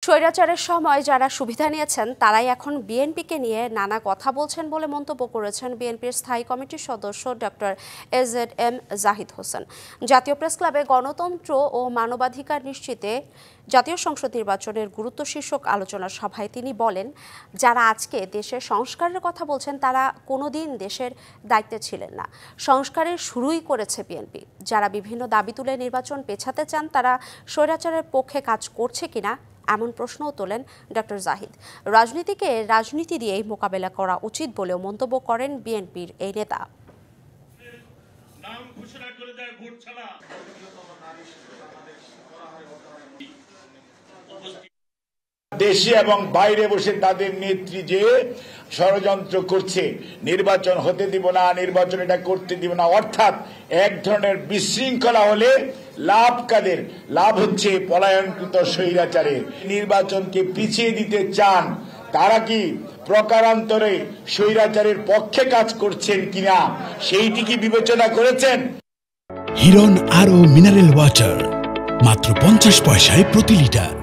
স্বৈরাচারের সময় যারা সুবিধা নিয়েছেন তারাই এখন বিএনপিকে নিয়ে নানা কথা বলছেন বলে মন্তব্য করেছেন বিএনপির স্থায়ী কমিটির সদস্য ডক্টর এজেড-এম জাহিদ হোসেন। জাতীয় প্রেসক্লাবে গণতন্ত্র ও মানবাধিকার নিশ্চিতে জাতীয় সংসদ নির্বাচনের গুরুত্ব শীর্ষক আলোচনা সভায় তিনি বলেন, যারা আজকে দেশের সংস্কারের কথা বলছেন তারা কোনোদিন দেশের দায়িত্বে ছিলেন না। সংস্কারের শুরুই করেছে বিএনপি। যারা বিভিন্ন দাবি তুলে নির্বাচন পেছাতে চান তারা স্বৈরাচারের পক্ষে কাজ করছে কিনা এমন প্রশ্নও তোলেন ডক্টর জাহিদ। রাজনীতিকে রাজনীতি দিয়েই মোকাবেলা করা উচিত বলেও মন্তব্য করেন বিএনপির এই নেতা। দেশে এবং বাইরে বসে তাদের নেত্রী যে ষড়যন্ত্র করছে, নির্বাচন হতে দিব না, নির্বাচন এটা করতে দিব না, অর্থাৎ এক ধরনের বিশৃঙ্খলা হলে লাভ কাদের? লাভ হচ্ছে পলায়নকৃত স্বৈরাচারের। নির্বাচনকে পিছিয়ে দিতে চান তারা কি প্রকারান্তরে স্বৈরাচারের পক্ষে কাজ করছেন কিনা সেইটি কি বিবেচনা করেছেন? হিরন আরও মিনারেল ওয়াটার মাত্র 50 পয়সায় প্রতি লিটার।